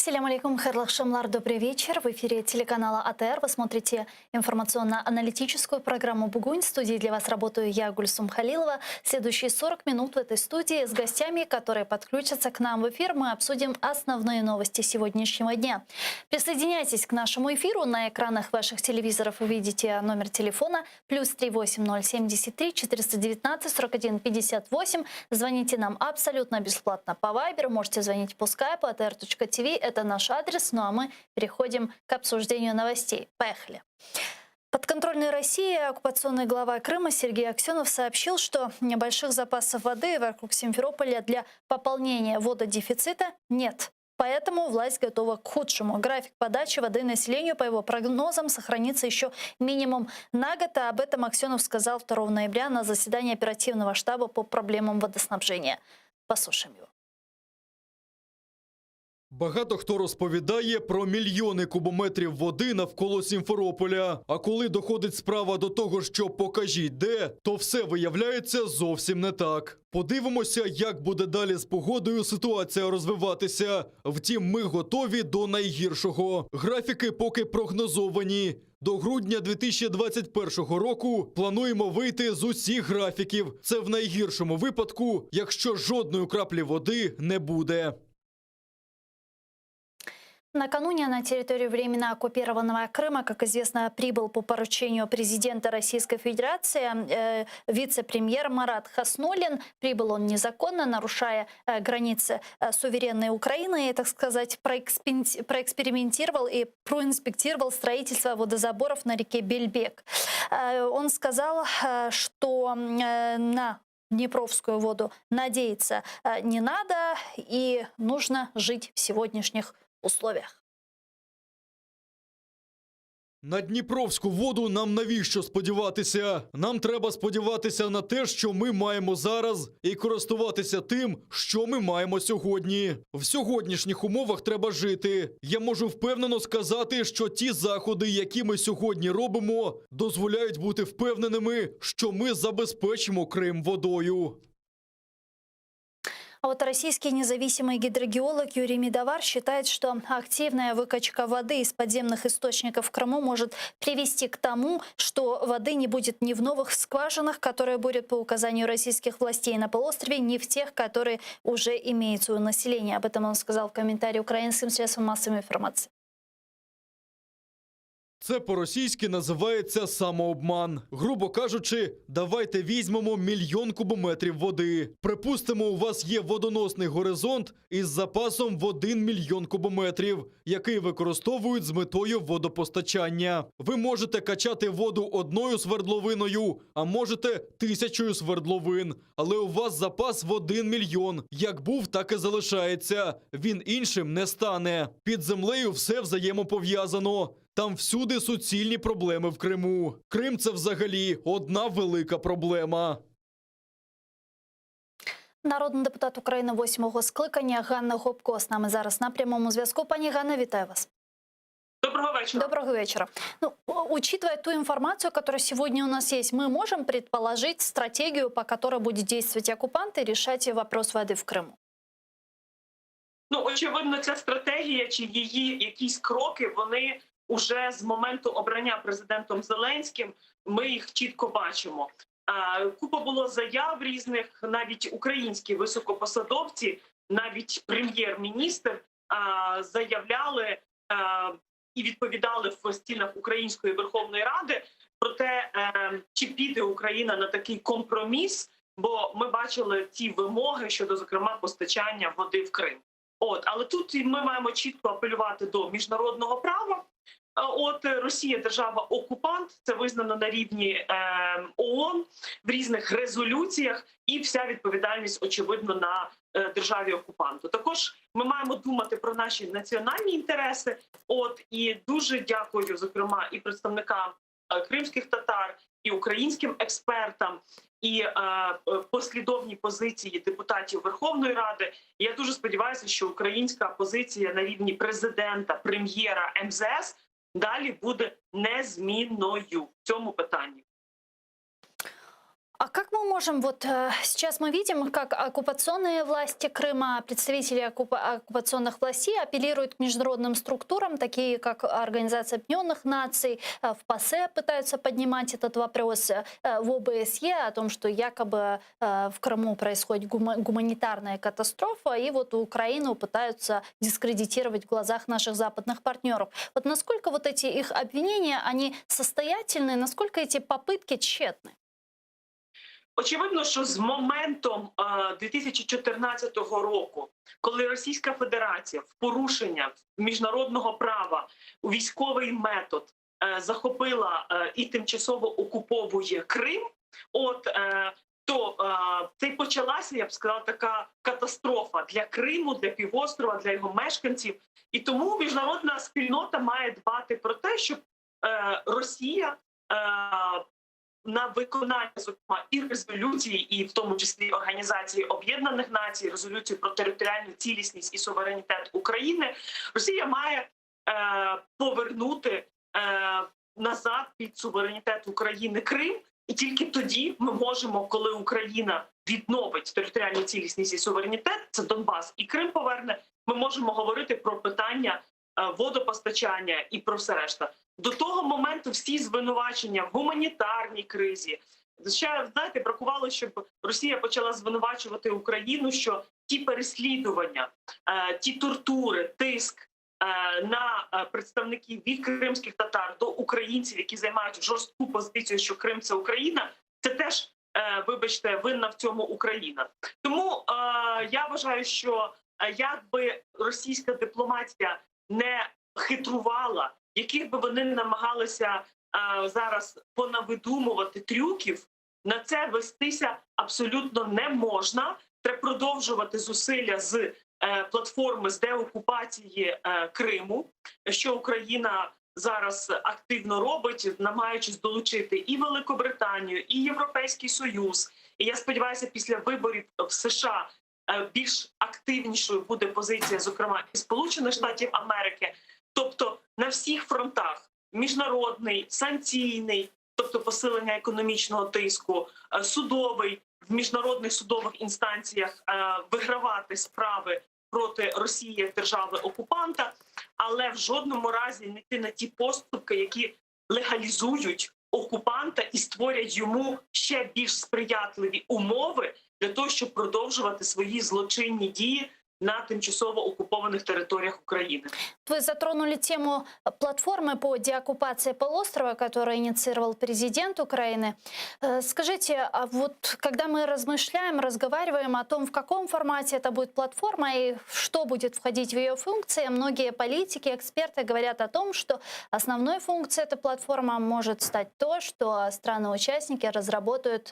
Салям алейкум, хайрлахшамлар, добрый вечер. В эфире телеканала АТР вы смотрите информационно-аналитическую программу «Бугунь». В студии для вас работаю я, Гульсум Халилова. Следующие 40 минут в этой студии с гостями, которые подключатся к нам в эфир, мы обсудим основные новости сегодняшнего дня. Присоединяйтесь к нашему эфиру. На экранах ваших телевизоров вы видите номер телефона +3 8073 419 41 58. Звоните нам абсолютно бесплатно по Viber. Можете звонить по скайпу atr.tv. Это наш адрес, ну а мы переходим к обсуждению новостей. Поехали. Подконтрольной России оккупационный глава Крыма Сергей Аксенов сообщил, что небольших запасов воды вокруг Симферополя для пополнения вододефицита нет. Поэтому власть готова к худшему. График подачи воды населению, по его прогнозам, сохранится еще минимум на год. А об этом Аксенов сказал 2 ноября на заседании оперативного штаба по проблемам водоснабжения. Послушаем его. Багато хто розповідає про мільйони кубометрів води навколо Сімферополя. А коли доходить справа до того, що покажіть де, то все виявляється зовсім не так. Подивимося, як буде далі з погодою ситуація розвиватися. Втім, ми готові до найгіршого. Графіки поки прогнозовані. До грудня 2021 року плануємо вийти з усіх графіків. Це в найгіршому випадку, якщо жодної краплі води не буде. Накануне на территорию временно оккупированного Крыма, как известно, прибыл по поручению президента Российской Федерации вице-премьер Марат Хаснуллин. Прибыл он незаконно, нарушая границы суверенной Украины, и, так сказать, проэкспериментировал и проинспектировал строительство водозаборов на реке Бельбек. Он сказал, что на Днепровскую воду надеяться не надо и нужно жить в сегодняшних условиях. На Дніпровську воду нам навіщо сподіватися? Нам треба сподіватися на те, що ми маємо зараз, і користуватися тим, що ми маємо сьогодні. В сьогоднішніх умовах треба жити. Я можу впевнено сказати, що ті заходи, які ми сьогодні робимо, дозволяють бути впевненими, що ми забезпечимо Крим водою. А вот российский независимый гидрогеолог Юрий Медовар считает, что активная выкачка воды из подземных источников в Крыму может привести к тому, что воды не будет ни в новых скважинах, которые бурят по указанию российских властей на полуострове, ни в тех, которые уже имеются у населения. Об этом он сказал в комментарии украинским средствам массовой информации. Це по-російськи називається самообман. Грубо кажучи, давайте візьмемо 1 мільйон кубометрів води. Припустимо, у вас є водоносний горизонт із запасом в 1 мільйон кубометрів, який використовують з метою водопостачання. Ви можете качати воду одною свердловиною, а можете 1000 свердловин. Але у вас запас в 1 мільйон. Як був, так і залишається. Він іншим не стане. Під землею все взаємопов'язано. Там всюди суцільні проблеми в Криму. Крим – це взагалі одна велика проблема. Народний депутат України 8-го скликання Ганна Гопко з нами зараз на прямому зв'язку. Пані Ганна, вітаю вас. Доброго вечера. Доброго вечера. Ну, учитывая ту информацию, которая сегодня у нас есть, мы можем предположить стратегию, по которой будет действовать оккупант и решать вопрос воды в Криму? Ну, очевидно, ця стратегія чи її якісь кроки, вони уже з моменту обрання президентом Зеленським, ми їх чітко бачимо. Купа було заяв різних, навіть українські високопосадовці, навіть прем'єр-міністр заявляли і відповідали в стінах Української Верховної Ради про те, чи піде Україна на такий компроміс, бо ми бачили ті вимоги щодо, зокрема, постачання води в Крим. Але тут ми маємо чітко апелювати до міжнародного права. Росія держава-окупант, це визнано на рівні ООН в різних резолюціях, і вся відповідальність, очевидно, на державі-окупанту. Також ми маємо думати про наші національні інтереси. І дуже дякую, зокрема, і представникам кримських татар, і українським експертам, і послідовні позиції депутатів Верховної Ради. І я дуже сподіваюся, що українська позиція на рівні президента, прем'єра, МЗС далі буде незмінною в цьому питанні. А А как мы можем, сейчас мы видим, как оккупационные власти Крыма, представители оккупационных властей апеллируют к международным структурам, такие как Организация Объединенных Наций, в ПАСЕ пытаются поднимать этот вопрос, в ОБСЕ о том, что якобы в Крыму происходит гуманитарная катастрофа, и Украину пытаются дискредитировать в глазах наших западных партнеров. Вот насколько эти их обвинения, они состоятельны, насколько эти попытки тщетны? Очевидно, що з моментом 2014 року, коли Російська Федерація в порушення міжнародного права у військовий метод захопила і тимчасово окуповує Крим, то це й почалася, я б сказала, така катастрофа для Криму, для півострова, для його мешканців. І тому міжнародна спільнота має дбати про те, щоб Росія на виконання, зокрема, і резолюції, і в тому числі Організації Об'єднаних Націй, резолюцію про територіальну цілісність і суверенітет України, Росія має повернути назад під суверенітет України Крим. І тільки тоді ми можемо, коли Україна відновить територіальну цілісність і суверенітет, це Донбас і Крим поверне, ми можемо говорити про питання водопостачання і про все решта. До того моменту всі звинувачення в гуманітарній кризі. Ще, знаєте, бракувало, щоб Росія почала звинувачувати Україну, що ті переслідування, ті тортури, тиск на представників від кримських татар до українців, які займають жорстку позицію, що Крим – це Україна, це теж, вибачте, винна в цьому Україна. Тому я вважаю, що якби російська дипломатія не хитрувала, яких би вони не намагалися зараз понавидумувати трюків, на це вестися абсолютно не можна. Треба продовжувати зусилля з платформи з деокупації Криму, що Україна зараз активно робить, намагаючись долучити і Великобританію, і Європейський Союз. І я сподіваюся, після виборів в США більш активнішою буде позиція, зокрема, і Сполучених Штатів Америки. Тобто на всіх фронтах – міжнародний, санкційний, тобто посилення економічного тиску, судовий, в міжнародних судових інстанціях вигравати справи проти Росії як держави-окупанта, але в жодному разі не йти на ті поступки, які легалізують окупанта і створять йому ще більш сприятливі умови для того, щоб продовжувати свої злочинні дії на тимчасово оккупованных территориях Украины. Вы затронули тему платформы по деоккупации полуострова, которую инициировал президент Украины. Скажите, а когда мы размышляем, разговариваем о том, в каком формате это будет платформа и что будет входить в ее функции, многие политики, эксперты говорят о том, что основной функцией этой платформы может стать то, что страны-участники разработают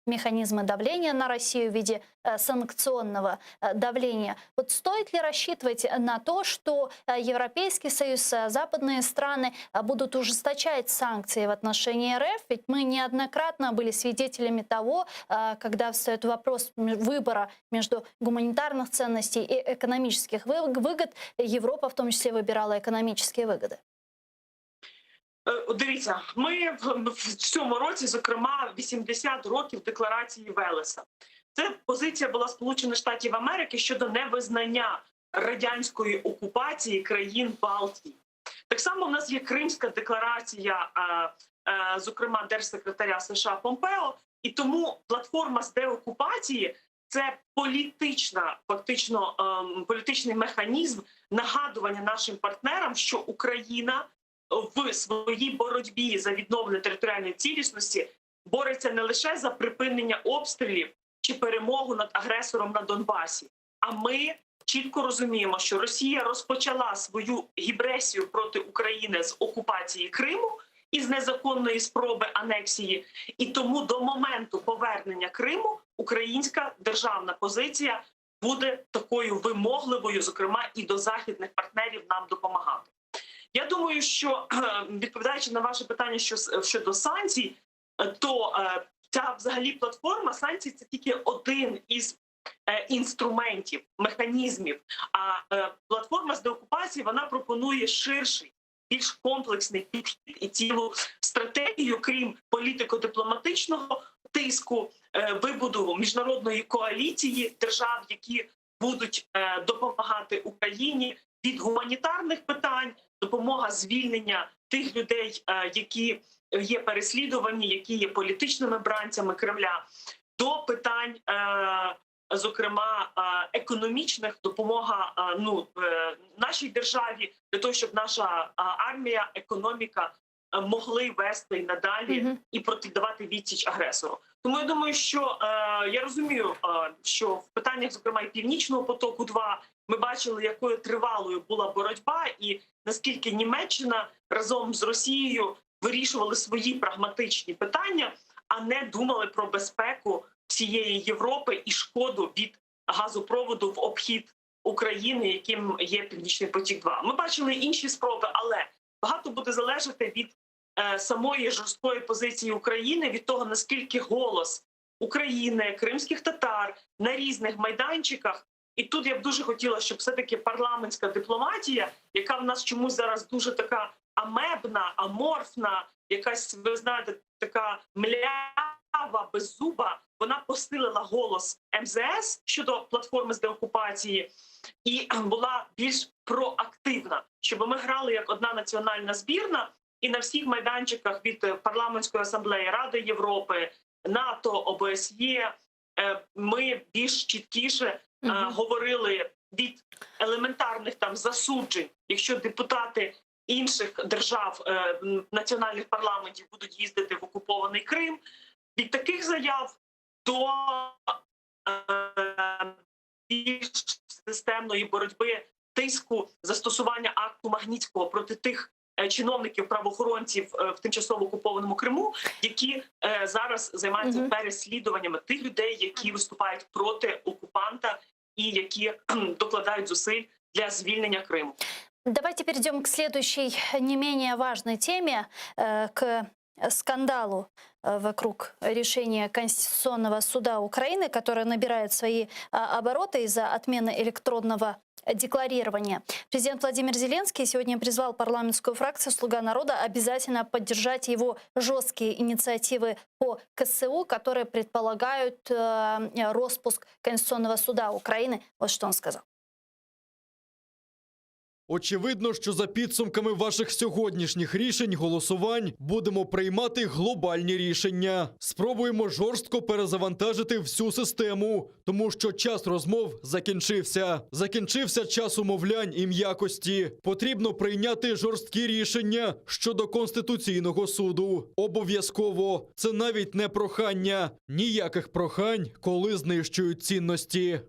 механизмы давления на Россию в виде санкционного давления. Стоит ли рассчитывать на то, что Европейский Союз, западные страны будут ужесточать санкции в отношении РФ? Ведь мы неоднократно были свидетелями того, когда встает вопрос выбора между гуманитарных ценностей и экономических выгод, Европа в том числе выбирала экономические выгоды. Дивіться, ми в цьому році, зокрема, 80 років Декларації Велеса. Це позиція була Сполучених Штатів Америки щодо невизнання радянської окупації країн Балтії. Так само в нас є Кримська декларація, зокрема, держсекретаря США Помпео, і тому платформа з деокупації – це політична, фактично політичний механізм нагадування нашим партнерам, що Україна в своїй боротьбі за відновлення територіальної цілісності бореться не лише за припинення обстрілів чи перемогу над агресором на Донбасі, а ми чітко розуміємо, що Росія розпочала свою гібресію проти України з окупації Криму і з незаконної спроби анексії. І тому до моменту повернення Криму українська державна позиція буде такою вимогливою, зокрема, і до західних партнерів нам допомагати. Я думаю, що, відповідаючи на ваше питання щодо санкцій, то ця взагалі платформа санкцій – це тільки один із інструментів, механізмів. А платформа з деокупації, вона пропонує ширший, більш комплексний підхід і цілу стратегію, крім політико-дипломатичного тиску, вибудову міжнародної коаліції держав, які будуть допомагати Україні від гуманітарних питань, допомога звільнення тих людей, які є переслідувані, які є політичними бранцями Кремля, до питань, зокрема, економічних, допомога нашій державі для того, щоб наша армія, економіка могли вести і надалі і протидавати відсіч агресору. Тому я думаю, що я розумію, що в питаннях, зокрема, і Північного потоку-2 ми бачили, якою тривалою була боротьба, і наскільки Німеччина разом з Росією вирішували свої прагматичні питання, а не думали про безпеку всієї Європи і шкоду від газопроводу в обхід України, яким є Північний потік-2. Ми бачили інші спроби, але багато буде залежати від самої жорсткої позиції України, від того, наскільки голос України, кримських татар на різних майданчиках. І тут я б дуже хотіла, щоб все-таки парламентська дипломатія, яка в нас чомусь зараз дуже така амебна, аморфна, якась, ви знаєте, така млява, беззуба, вона посилила голос МЗС щодо платформи з деокупації і була більш проактивна, щоб ми грали як одна національна збірна і на всіх майданчиках від Парламентської асамблеї Ради Європи, НАТО, ОБСЄ ми більш чіткіше говорили від елементарних там засуджень, якщо депутати інших держав, національних парламентів будуть їздити в окупований Крим, від таких заяв до більш системної боротьби, тиску, застосування акту Магнітського проти тих чиновників, правоохоронців в тимчасово окупованому Криму, які зараз займаються переслідуваннями тих людей, які виступають проти окупанта і які докладають зусиль для звільнення Криму. Давайте перейдем к следующей не менее важной теме, к скандалу вокруг решения Конституционного суда Украины, которое набирает свои обороты из-за отмены электронного декларирования. Президент Владимир Зеленский сегодня призвал парламентскую фракцию «Слуга народа» обязательно поддержать его жесткие инициативы по КСУ, которые предполагают роспуск Конституционного суда Украины. Вот что он сказал. Очевидно, що за підсумками ваших сьогоднішніх рішень, голосувань, будемо приймати глобальні рішення. Спробуємо жорстко перезавантажити всю систему, тому що час розмов закінчився. Закінчився час умовлянь і м'якості. Потрібно прийняти жорсткі рішення щодо Конституційного суду. Обов'язково. Це навіть не прохання. Ніяких прохань, коли знищують цінності.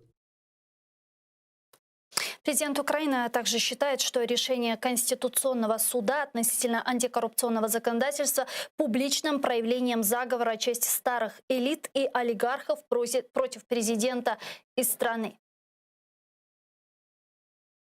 Президент Украины также считает, что решение Конституционного суда относительно антикоррупционного законодательства публичным проявлением заговора части старых элит и олигархов против президента и страны.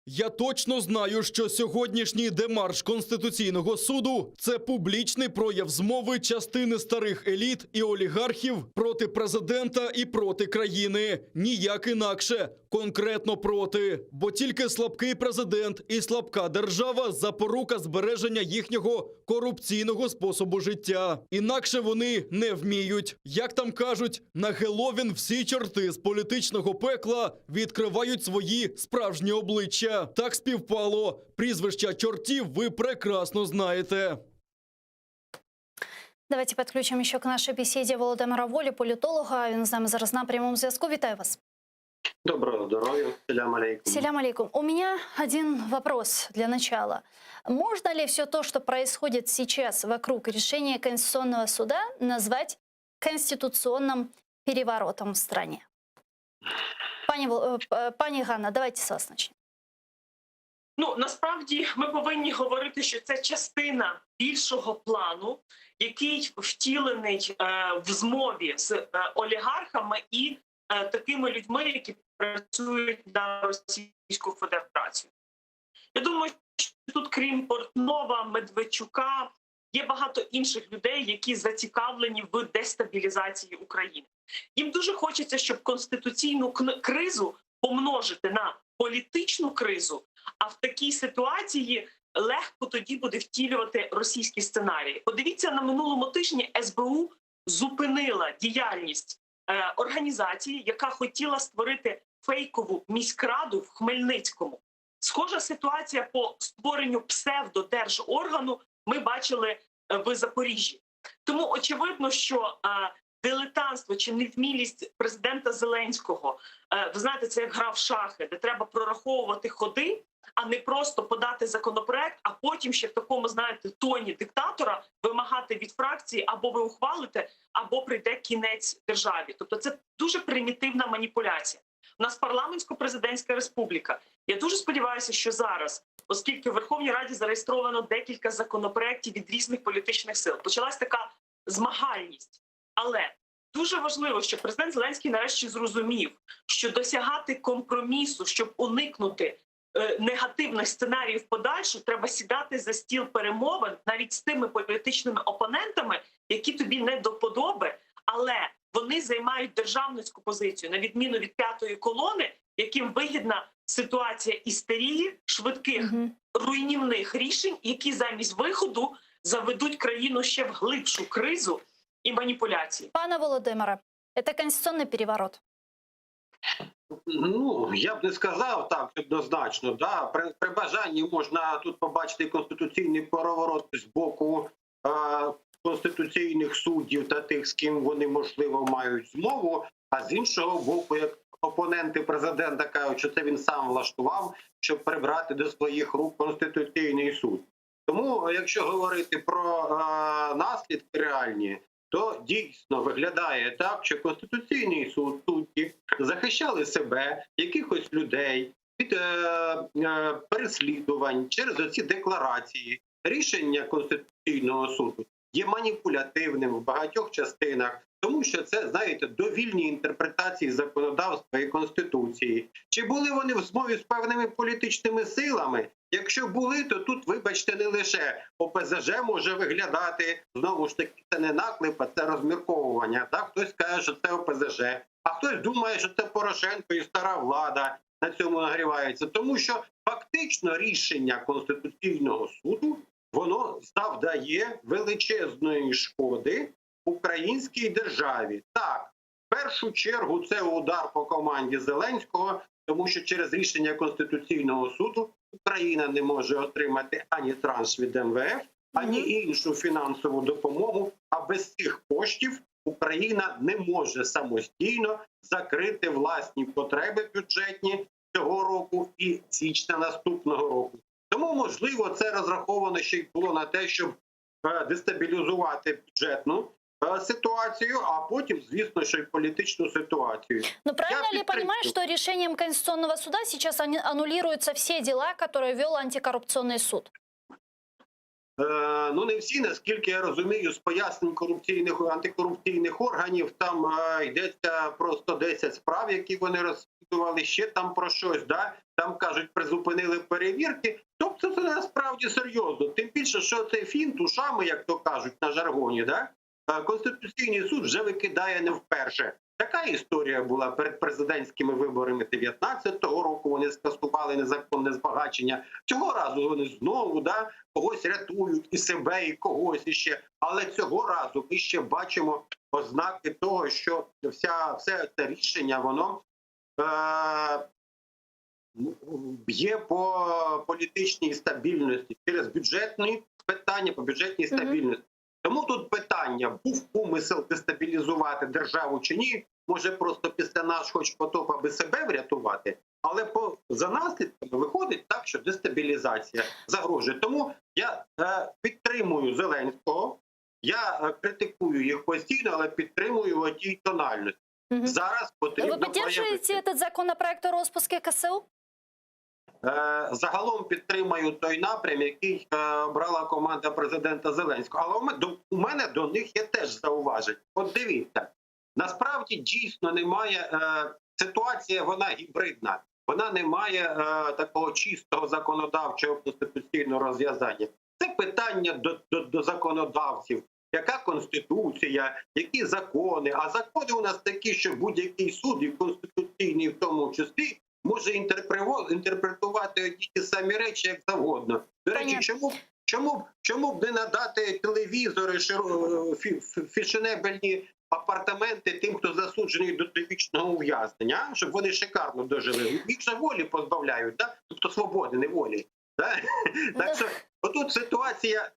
Я точно знаю, що сьогоднішній демарш Конституційного суду – це публічний прояв змови частини старих еліт і олігархів проти президента і проти країни. Ніяк інакше. Конкретно проти. Бо тільки слабкий президент і слабка держава – запорука збереження їхнього корупційного способу життя. Інакше вони не вміють. Як там кажуть, на Геловін всі чорти з політичного пекла відкривають свої справжні обличчя. Так співпало. Прізвища чортів ви прекрасно знаєте. Давайте подключим еще к нашей беседе Володимира Волі, політолога. Він з нами зараз на прямому зв'язку. Вітаю вас. Доброго здоровья. Селям алейкум. Селям алейкум. У меня один вопрос для начала. Можно ли все то, что происходит сейчас вокруг решения Конституционного суда, назвать конституционным переворотом в стране? Пані Ганна, давайте з вас начнем. Ну, насправді ми повинні говорити, що це частина більшого плану, який втілений в змові з олігархами і такими людьми, які працюють на Російську Федерацію. Я думаю, що тут, крім Портнова, Медведчука, є багато інших людей, які зацікавлені в дестабілізації України. Їм дуже хочеться, щоб конституційну кризу помножити на політичну кризу, а в такій ситуації легко тоді буде втілювати російські сценарії. Подивіться, на минулому тижні СБУ зупинила діяльність організації, яка хотіла створити фейкову міськраду в Хмельницькому. Схожа ситуація по створенню псевдодержоргану ми бачили в Запоріжжі. Тому очевидно, що дилетантство чи невмілість президента Зеленського, ви знаєте, це як гра в шахи, де треба прораховувати ходи, а не просто подати законопроект, а потім ще в такому, знаєте, тоні диктатора вимагати від фракції або ви ухвалите, або прийде кінець державі. Тобто це дуже примітивна маніпуляція. У нас парламентсько-президентська республіка. Я дуже сподіваюся, що зараз, оскільки в Верховній Раді зареєстровано декілька законопроєктів від різних політичних сил, почалась така змагальність. Але дуже важливо, що президент Зеленський нарешті зрозумів, що досягати компромісу, щоб уникнути негативних сценаріїв подальше, треба сідати за стіл перемовин навіть з тими політичними опонентами, які тобі не до вподоби, але вони займають державницьку позицію, на відміну від п'ятої колони, яким вигідна ситуація істерії, швидких руйнівних рішень, які замість виходу заведуть країну ще в глибшу кризу і маніпуляції. Пане Володимире, це конституційний переворот. Ну, я б не сказав так однозначно. Да? При бажанні можна тут побачити конституційний переворот з боку конституційних суддів та тих, з ким вони, можливо, мають змову, а з іншого боку, як опоненти президента кажуть, що це він сам влаштував, щоб прибрати до своїх рук Конституційний суд. Тому, якщо говорити про наслідки реальні, то дійсно виглядає так, що Конституційний суд, судді захищали себе, якихось людей від переслідувань через оці декларації. Рішення Конституційного суду є маніпулятивним в багатьох частинах, тому що це, знаєте, довільні інтерпретації законодавства і Конституції. Чи були вони в змові з певними політичними силами? Якщо були, то тут, вибачте, не лише ОПЗЖ може виглядати, знову ж таки, це не наклеп, а це розмірковування. Так? Хтось каже, що це ОПЗЖ, а хтось думає, що це Порошенко і стара влада на цьому нагрівається. Тому що фактично рішення Конституційного суду, воно завдає величезної шкоди українській державі. Так, в першу чергу це удар по команді Зеленського, тому що через рішення Конституційного суду Україна не може отримати ані транш від МВФ, ані іншу фінансову допомогу, а без цих коштів Україна не може самостійно закрити власні потреби бюджетні цього року і січня наступного року. Тому, можливо, це розраховано ще й було на те, щоб дестабілізувати бюджетну ситуацию, а потом, звісно, что и політичну ситуацию. Но правильно ли понимать, что решением Конституционного суда сейчас аннулируются все дела, которые вел антикоррупционный суд? Ну, не всі, наскільки я розумію, з пояснень антикорупційних органів, там йдеться про 110 справ, які вони розслідували, ще там про щось, да? Там, кажуть, призупинили перевірки. Тобто це насправді серйозно. Тим більше, що цей фінт ушами, як то кажуть на жаргоні, да? Конституційний суд вже викидає не вперше. Така історія була перед президентськими виборами 19-го року. Вони скасували незаконне збагачення. Цього разу вони знову когось рятують, і себе, і когось іще. Але цього разу ми ще бачимо ознаки того, що все це рішення, воно б'є по політичній стабільності через бюджетні питання, по бюджетній стабільності. Тому тут питання, був умисел дестабілізувати державу чи ні, може просто після нас хоч потоп, аби себе врятувати, але за наслідками виходить так, що дестабілізація загрожує. Тому я підтримую Зеленського, я критикую їх постійно, але підтримую в тій тональності. Зараз потрібно Ви підтримуєте цей законопроект у розпуску КСУ? Загалом підтримаю той напрям, який обрала команда президента Зеленського. Але у мене до них є теж зауваження. От дивіться, насправді дійсно немає, ситуація вона гібридна. Вона не має такого чистого законодавчого конституційного розв'язання. Це питання до законодавців. Яка конституція, які закони? А закони у нас такі, що будь-який суд, і конституційний в тому числі, може інтерпретувати одні ті самі речі, як завгодно. До речі, Чому б не надати телевізори, фешенебельні апартаменти тим, хто засуджений до довічного ув'язнення, щоб вони шикарно дожили. Їх же волі позбавляють, да? Тобто свободи, не волі. Да? Так що отут ситуація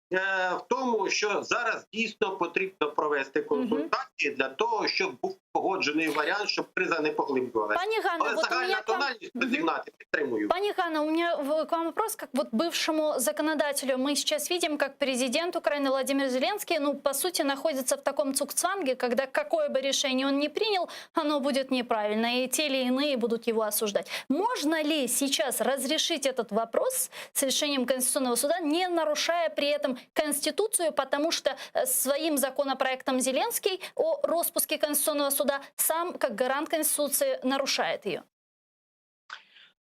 в тому, що зараз дійсно потрібно провести консультації для того, щоб був погоджений варіант, щоб криза не поглиблювалася. Пані Ганно, Але вот у загальна меня к вам... тональність розігнати підтримую. Пани Ганна, у меня к вам вопрос, как вот бывшему законодателю. Мы сейчас видим, как президент Украины Владимир Зеленский, ну, по сути, находится в таком цугцванге, когда какое бы решение он ни принял, оно будет неправильно, и те или иные будут его осуждать. Можно ли сейчас разрешить этот вопрос с решением Конституционного суда, не нарушая при этом Конституцию, потому что своим законопроектом Зеленский о распуске Конституционного суда сам, как гарант Конституции, нарушает ее?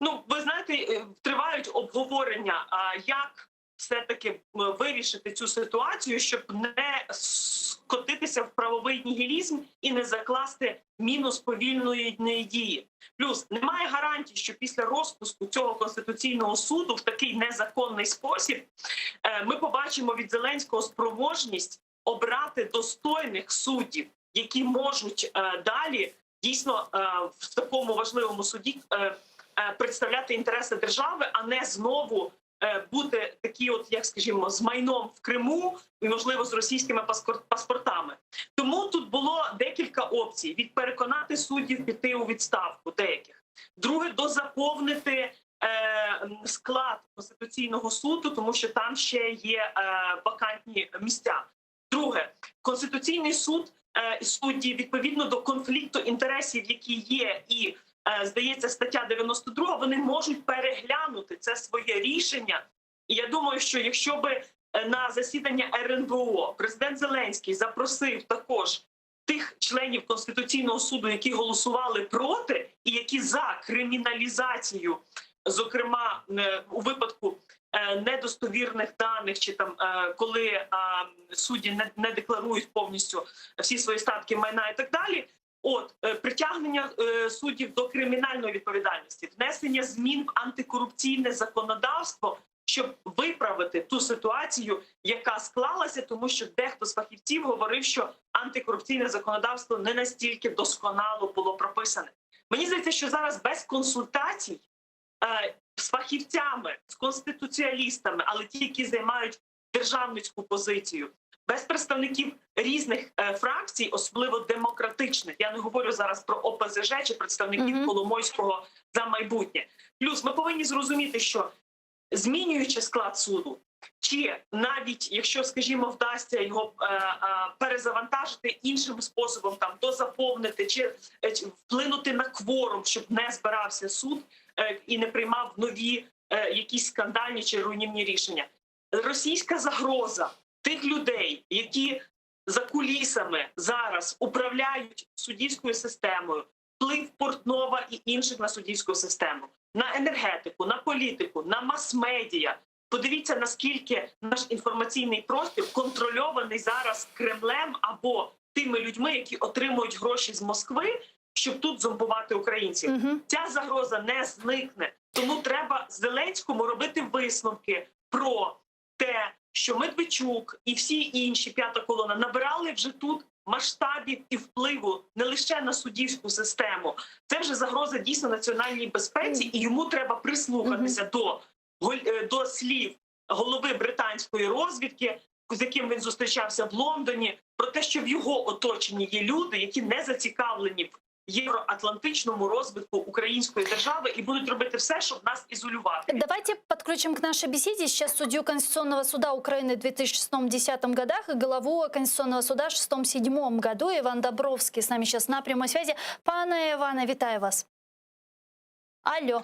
Ну, ви знаєте, тривають обговорення, як все-таки вирішити цю ситуацію, щоб не скотитися в правовий нігілізм і не закласти мінус повільної дії. Плюс немає гарантій, що після розпуску цього Конституційного суду в такий незаконний спосіб ми побачимо від Зеленського спроможність обрати достойних суддів, які можуть далі дійсно в такому важливому суді представляти інтереси держави, а не знову бути такі, от як скажімо, з майном в Криму і, можливо, з російськими паспортами. Тому тут було декілька опцій: від переконати суддів піти у відставку деяких, друге, дозаповнити склад Конституційного суду, тому що там ще є вакантні місця. Друге, Конституційний суд, судді відповідно до конфлікту інтересів, які є, і здається, стаття 92, вони можуть переглянути це своє рішення. І я думаю, що якщо би на засідання РНБО президент Зеленський запросив також тих членів Конституційного суду, які голосували проти і які за криміналізацію, зокрема у випадку недостовірних даних, чи там коли судді не декларують повністю всі свої статки, майна і так далі, притягнення суддів до кримінальної відповідальності, внесення змін в антикорупційне законодавство, щоб виправити ту ситуацію, яка склалася, тому що дехто з фахівців говорив, що антикорупційне законодавство не настільки досконало було прописане. Мені здається, що зараз без консультацій з фахівцями, з конституціалістами, але ті, які займають державницьку позицію, без представників різних фракцій, особливо демократичних. Я не говорю зараз про ОПЗЖ чи представників Коломойського за майбутнє. Плюс ми повинні зрозуміти, що змінюючи склад суду, чи навіть, якщо, скажімо, вдасться його перезавантажити іншим способом, там, дозаповнити, чи вплинути на кворум, щоб не збирався суд і не приймав нові якісь скандальні чи руйнівні рішення. Російська загроза тих людей, які за кулісами зараз управляють суддівською системою, вплив Портнова і інших на суддівську систему, на енергетику, на політику, на мас-медіа. Подивіться, наскільки наш інформаційний простір контрольований зараз Кремлем або тими людьми, які отримують гроші з Москви, щоб тут зомбувати українців. Ця загроза не зникне. Тому треба Зеленському робити висновки про те, що Медведчук і всі інші, п'ята колона, набирали вже тут масштабів і впливу не лише на суддівську систему. Це вже загроза дійсно національній безпеці, і йому треба прислухатися до слів голови британської розвідки, з яким він зустрічався в Лондоні, про те, що в його оточенні є люди, які не зацікавлені в євроатлантичному розвитку української держави и будут робити все, щоб нас ізолювати. Давайте подключим к нашей беседе сейчас судью Конституционного суда Украины в 2006-2010 годах и главу Конституционного суда в 2006-2007 году Иван Добровский с нами сейчас на прямой связи. Пане Иване, витаю вас. Алло.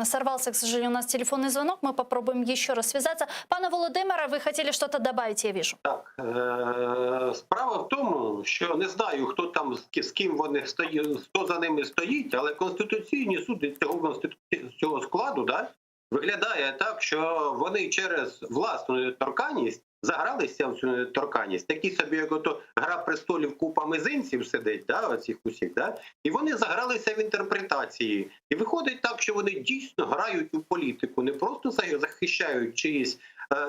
Сорвался, к сожалению, у нас телефонный звонок. Мы попробуем еще раз связаться. Пане Володимире, вы хотели что-то добавить, я вижу. Так, справа в тому, що не знаю, хто там, з ким вони стоять, хто за ними стоїть, але конституційні суди цього складу, да, виглядає так, що вони через власну недоторканність загралися в цю недоторканність. Такі собі, як ото «Гра престолів» купа мизинців сидить, да, оцих усіх, да? І вони загралися в інтерпретації. І виходить так, що вони дійсно грають у політику, не просто захищають чиїсь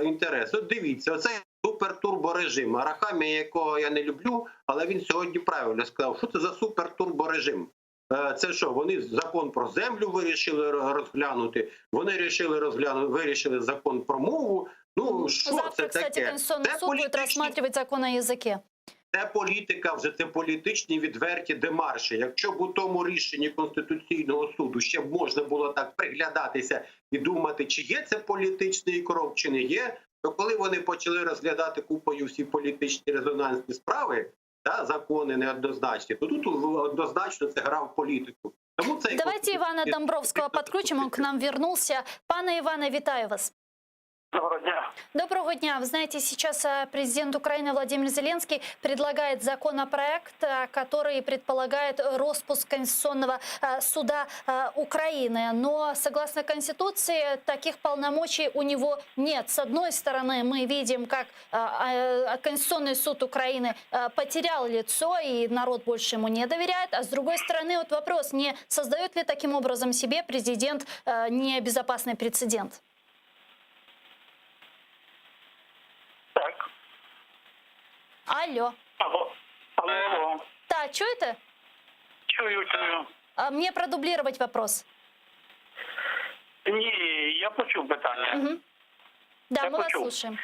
інтерес. От дивіться, оцей супертурборежим, Арахамія, якого я не люблю, але він сьогодні правильно сказав, що це за супертурборежим. Це що, вони закон про землю вирішили розглянути, вони вирішили закон про мову. Ну, що Завтра, це кстати, таке? Конституционный суд будет рассматривать закон о языке. Це політика, вже це політичні відверті демарші. Якщо б у тому рішенні Конституційного суду ще б можна було так приглядатися і думати, чи є це політичний крок, чи не є, то коли вони почали розглядати купою всі політичні резонансні справи, закони неоднозначні, то тут однозначно це гра в політику. Тому це Давайте Ивана Домбровского подключим, он к нам вернулся. Пане Иване, витаю вас. Доброго дня. Доброго дня. Вы знаете, сейчас президент Украины Владимир Зеленский предлагает законопроект, который предполагает распуск Конституционного суда Украины. Но, согласно Конституции, таких полномочий у него нет. С одной стороны, мы видим, как Конституционный суд Украины потерял лицо, и народ больше ему не доверяет. А с другой стороны, вот вопрос, не создает ли таким образом себе президент небезопасный прецедент? Так. Алло. Алло. Да, чуєте? Чую. Мне продублировать вопрос. Ні, я почув питання. Угу. Да, Я мы вас почув. слушаем.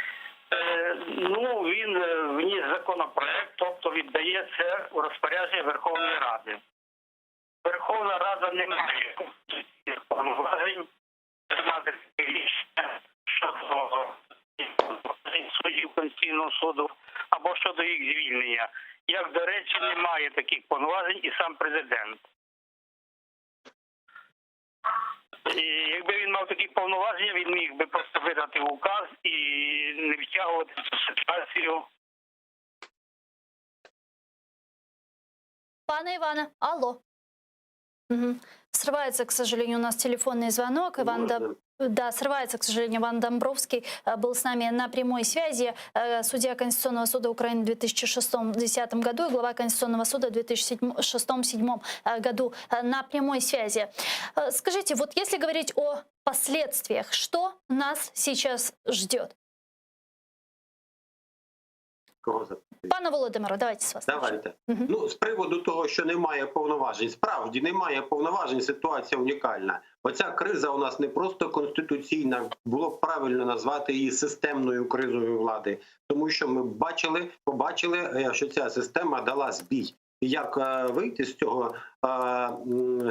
Він вніс законопроект, тобто віддає це у розпорядження Верховної Ради. Верховна Рада не має повноважень приймати рішення щодо суддів Конституційного суду або щодо їх звільнення. Як, до речі, немає таких повноважень і сам президент. І якби він мав такі повноваження, він міг би просто видати указ і не втягувати цю ситуацію. Пане Ивана, алло. Угу. Срывается, к сожалению, у нас телефонный звонок. Да, срывается, к сожалению, Иван Домбровский был с нами на прямой связи. Судья Конституционного суда Украины в 2006-2010 году и глава Конституционного суда в 2006-2007 году на прямой связи. Скажите, вот если говорить о последствиях, что нас сейчас ждет? Кого запитати? Пане Володимире, давайте з вас. Давайте. Мгм. Ну, з приводу того, що немає повноважень. Справді, немає повноважень, ситуація унікальна. Оця криза у нас не просто конституційна, було б правильно назвати її системною кризою влади. Тому що ми побачили, що ця система дала збій. І як вийти з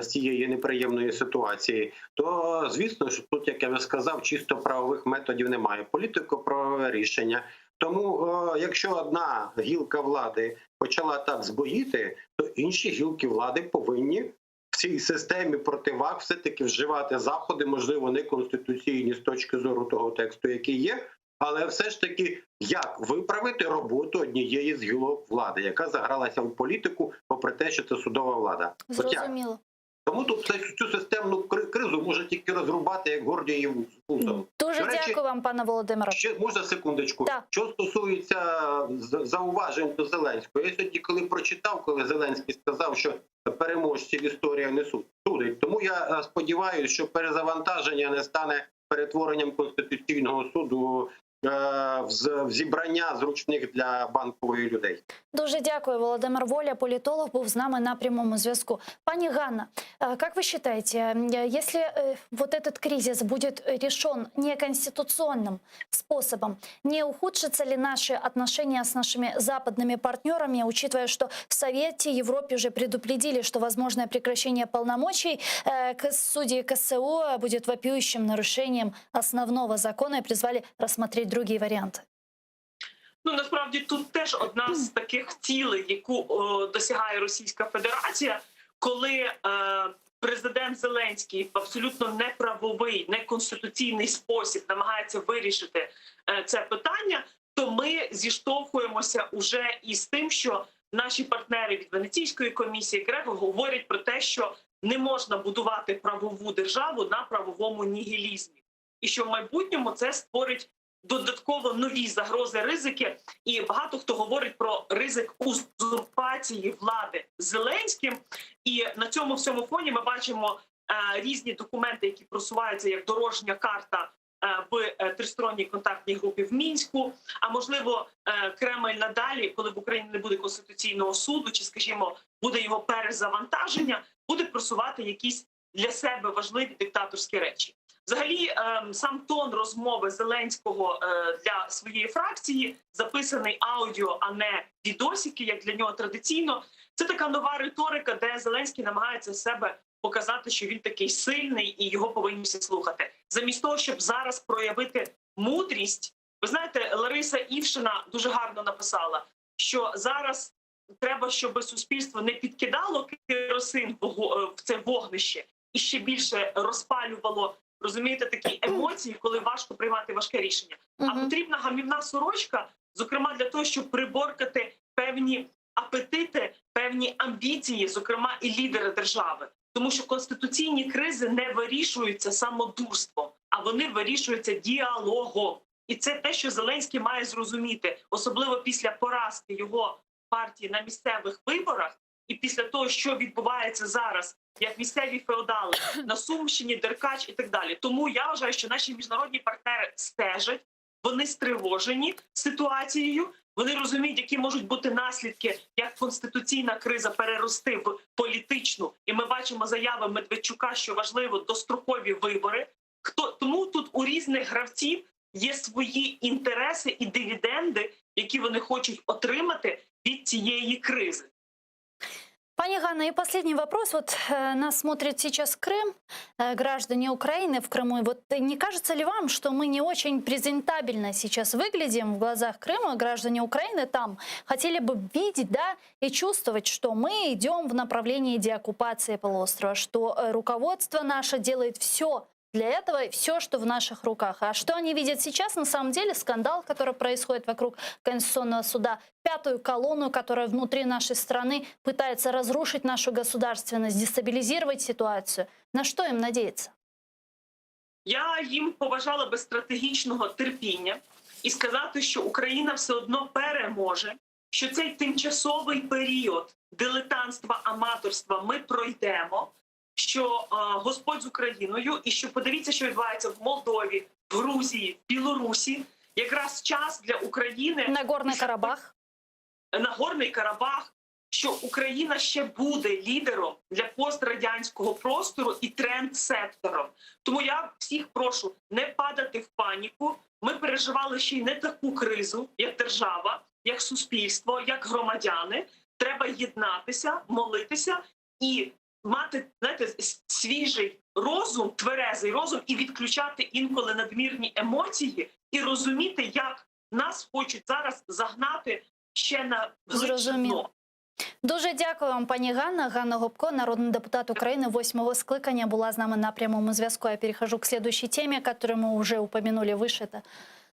з цієї неприємної ситуації, то, звісно, що тут, як я вже сказав, чисто правових методів немає. Політико-правове рішення. Тому, якщо одна гілка влади почала так збоїти, то інші гілки влади повинні в цій системі противаг все-таки вживати заходи, можливо, не конституційні з точки зору того тексту, який є, але все ж таки, як виправити роботу однієї з гілок влади, яка загралася в політику, попри те, що це судова влада. Зрозуміло. Тому тут цю системну кризу може тільки розрубати, як Гордіїв пузом. Дуже дякую вам, пане Володимире. Ще можна секундочку? Так. Що стосується зауважень до Зеленського, я сьогодні, коли прочитав, коли Зеленський сказав, що переможців історія не судить. Тому я сподіваюся, що перезавантаження не стане перетворенням Конституційного суду в зібрання зручних для банкової людей. Дуже дякую. Володимир Воля, політолог, був з нами на прямому зв'язку. Пані Ганна, как вы считаете, если вот этот кризис будет решен неконституционным способом, не ухудшатся ли наши отношения с нашими западными партнерами, учитывая, что в Совете Европе уже предупредили, что возможное прекращение полномочий судей КСУ будет вопиющим нарушением основного закона и призвали рассмотреть другие варіанти? Ну, насправді, тут теж одна з таких цілей, яку досягає Російська Федерація, коли президент Зеленський в абсолютно неправовий, неконституційний спосіб намагається вирішити це питання, то ми зіштовхуємося уже із тим, що наші партнери від Венеційської комісії, ГРЕКО говорять про те, що не можна будувати правову державу на правовому нігілізмі. І що в майбутньому це створить додатково нові загрози, ризики. І багато хто говорить про ризик узурпації влади Зеленським. І на цьому всьому фоні ми бачимо різні документи, які просуваються як дорожня карта в тристоронній контактній групі в Мінську. А можливо, Кремль надалі, коли в Україні не буде конституційного суду, чи, скажімо, буде його перезавантаження, буде просувати якісь для себе важливі диктаторські речі. Взагалі, сам тон розмови Зеленського для своєї фракції, записаний аудіо, а не відосики, як для нього традиційно, це така нова риторика, де Зеленський намагається себе показати, що він такий сильний і його повинні всі слухати. Замість того, щоб зараз проявити мудрість, ви знаєте, Лариса Івшина дуже гарно написала, що зараз треба, щоб суспільство не підкидало керосин в це вогнище і ще більше розпалювало, розумієте, такі емоції, коли важко приймати важке рішення. А потрібна гамівна сорочка, зокрема для того, щоб приборкати певні апетити, певні амбіції, зокрема і лідери держави. Тому що конституційні кризи не вирішуються самодурством, а вони вирішуються діалогом. І це те, що Зеленський має зрозуміти, особливо після поразки його партії на місцевих виборах і після того, що відбувається зараз, як місцеві феодали на Сумщині, Деркач і так далі. Тому я вважаю, що наші міжнародні партнери стежать, вони стривожені ситуацією, вони розуміють, які можуть бути наслідки, як конституційна криза перерости в політичну. І ми бачимо заяви Медведчука, що важливо дострокові вибори. Тому тут у різних гравців є свої інтереси і дивіденди, які вони хочуть отримати від цієї кризи. Пани Ганна, и последний вопрос. Вот нас смотрит сейчас Крым, граждане Украины в Крыму. И вот не кажется ли вам, что мы не очень презентабельно сейчас выглядим в глазах Крыма? Граждане Украины там хотели бы видеть, да, и чувствовать, что мы идем в направлении деоккупации полуострова, что руководство наше делает все для этого, все, что в наших руках. А что они видят сейчас, на самом деле, скандал, который происходит вокруг Конституционного суда, пятую колонну, которая внутри нашей страны пытается разрушить нашу государственность, дестабилизировать ситуацию. На что им надеяться? Я їм побажала би стратегічного терпіння і сказати, що Україна все одно переможе, що цей тимчасовий період дилетантства, аматорства ми пройдемо, що Господь з Україною, і що подивіться, що відбувається в Молдові, в Грузії, в Білорусі. Якраз час для України... Нагорний Карабах. Нагорний Карабах, що Україна ще буде лідером для пострадянського простору і трендсеттером. Тому я всіх прошу не падати в паніку. Ми переживали ще й не таку кризу, як держава, як суспільство, як громадяни. Треба єднатися, молитися і мати, знаєте, свіжий розум, тверезий розум і відключати інколи надмірні емоції і розуміти, як нас хочуть зараз загнати ще на глибше дно. Дуже дякую вам, пані Ганна. Ганна Гопко, народний депутат України 8-го скликання, була з нами на прямому зв'язку. Я перехожу к следующей теме, которую мы уже упомянули выше. Это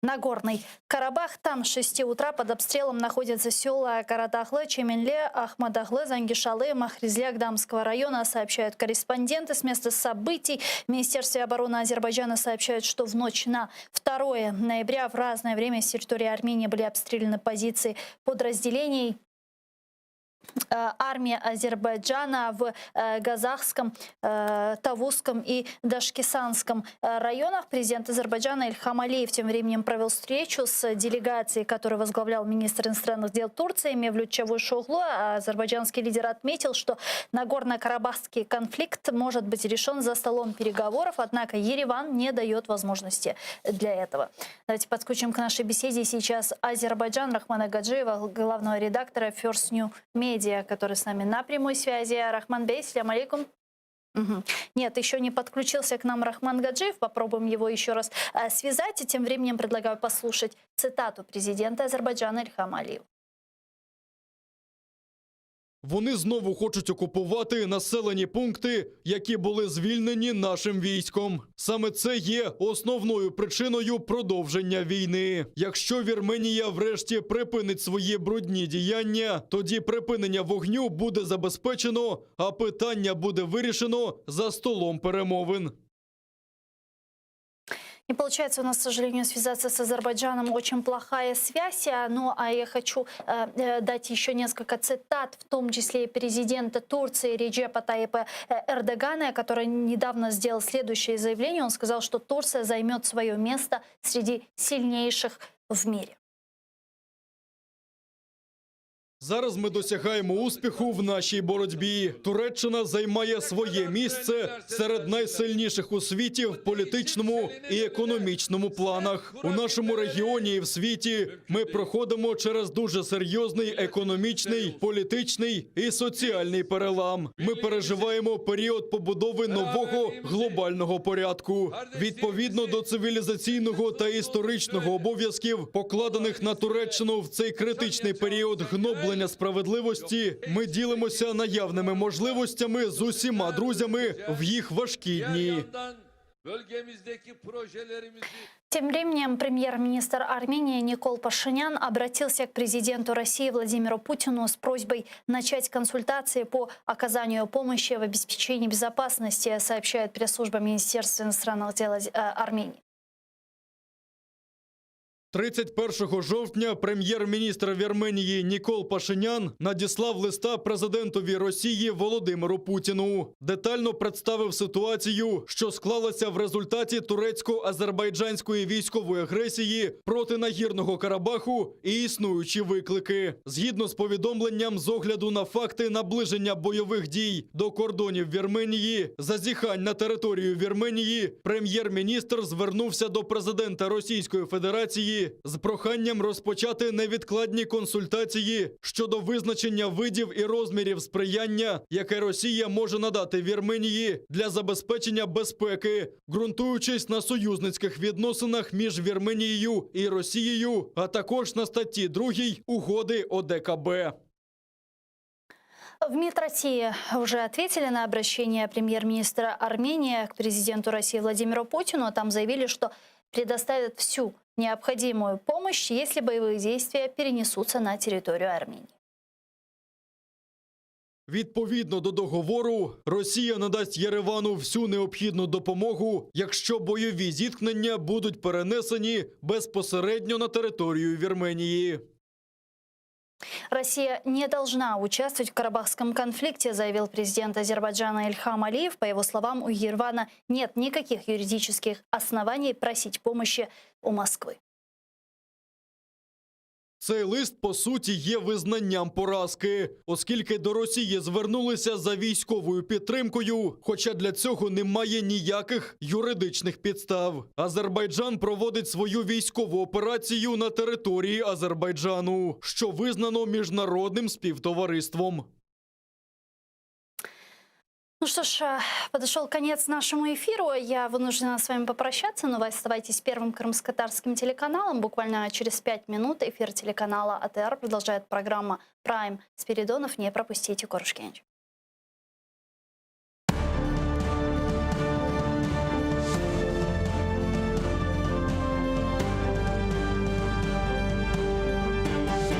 Нагорный Карабах. Там с 6 утра под обстрелом находятся села Каратахлы, Чеменле, Ахмадаглы, Зангишалы, Махризля Агдамского района, сообщают корреспонденты с места событий. В Министерстве обороны Азербайджана сообщают, что в ночь на 2 ноября в разное время с территории Армении были обстреляны позиции подразделений армии Азербайджана в Газахском, Тавузском и Дашкисанском районах. Президент Азербайджана Ильхам Алиев тем временем провел встречу с делегацией, которую возглавлял министр иностранных дел Турции Мевлют Чавушоглу. Азербайджанский лидер отметил, что Нагорно-Карабахский конфликт может быть решен за столом переговоров, однако Ереван не дает возможности для этого. Давайте подскочим к нашей беседе. Сейчас Азербайджан, Рахмана Гаджиева, главного редактора First New Media, который с нами на прямой связи. Рахман Бей, салям алейкум. Нет, еще не подключился к нам Рахман Гаджиев. Попробуем его еще раз связать. И тем временем предлагаю послушать цитату президента Азербайджана Ильхама Алиева. Вони знову хочуть окупувати населені пункти, які були звільнені нашим військом. Саме це є основною причиною продовження війни. Якщо Вірменія врешті припинить свої брудні діяння, тоді припинення вогню буде забезпечено, а питання буде вирішено за столом перемовин. Не получается у нас, к сожалению, связаться с Азербайджаном. Очень плохая связь. Ну, а я хочу дать еще несколько цитат, в том числе и президента Турции Реджепа Тайипа Эрдогана, который недавно сделал следующее заявление. Он сказал, что Турция займет свое место среди сильнейших в мире. Зараз ми досягаємо успіху в нашій боротьбі. Туреччина займає своє місце серед найсильніших у світі в політичному і економічному планах. У нашому регіоні і в світі ми проходимо через дуже серйозний економічний, політичний і соціальний перелам. Ми переживаємо період побудови нового глобального порядку. Відповідно до цивілізаційного та історичного обов'язків, покладених на Туреччину в цей критичний період гноблення справедливості, ми ділимося наявними можливостями з усіма друзями в їх важкі дні. Тем временем премьер-министр Армении Никол Пашинян обратился к президенту России Владимиру Путину с просьбой начать консультации по оказанию помощи в обеспечении безопасности, сообщает пресс-служба Министерства иностранных дел Армении. 31 жовтня прем'єр-міністр Вірменії Нікол Пашинян надіслав листа президентові Росії Володимиру Путіну. Детально представив ситуацію, що склалася в результаті турецько-азербайджанської військової агресії проти Нагірного Карабаху і існуючі виклики. Згідно з повідомленням, з огляду на факти наближення бойових дій до кордонів Вірменії, зазіхань на територію Вірменії, прем'єр-міністр звернувся до президента Російської Федерації з проханням розпочати невідкладні консультації щодо визначення видів і розмірів сприяння, яке Росія може надати Вірменії для забезпечення безпеки, ґрунтуючись на союзницьких відносинах між Вірменією і Росією, а також на статті 2 угоди ОДКБ. В МИД России уже ответили на обращение премьер-министра Армении к президенту России Владимиру Путину. Там заявили, что предоставят всю необходимую помощь, если боевые действия перенесутся на территорию Армении. Відповідно до договору, Росія надасть Єревану всю необхідну допомогу, якщо бойові зіткнення будуть перенесені безпосередньо на територію Вірменії. Россия не должна участвовать в Карабахском конфликте, заявил президент Азербайджана Ильхам Алиев. По его словам, у Еревана нет никаких юридических оснований просить помощи у Москвы. Цей лист, по суті, є визнанням поразки, оскільки до Росії звернулися за військовою підтримкою, хоча для цього немає ніяких юридичних підстав. Азербайджан проводить свою військову операцію на території Азербайджану, що визнано міжнародним співтовариством. Ну что ж, подошел конец нашему эфиру. Я вынуждена с вами попрощаться, но вы оставайтесь первым крымско-татарским телеканалом. Буквально через 5 минут эфир телеканала АТР продолжает программа «Прайм» Спиридонов. Не пропустите, Корушкевич.